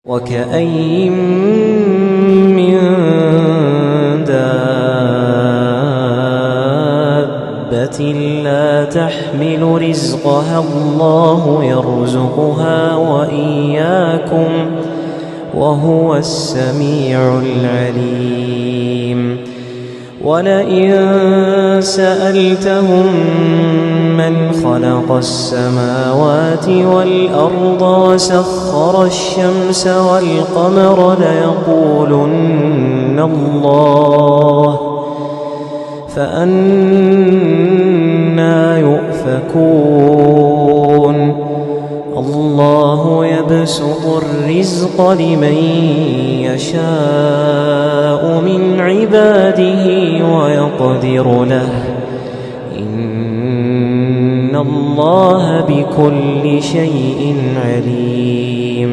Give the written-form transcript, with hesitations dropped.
وكأين من دابة لا تحمل رزقها الله يرزقها وإياكم وهو السميع العليم. ولئن سألتهم من خلق السماوات والأرض وسخر الشمس والقمر ليقولن الله، فأنى يؤفكون. الله يبسط الرزق لمن يشاء من عباده ويقدر له، إن الله بكل شيء عليم.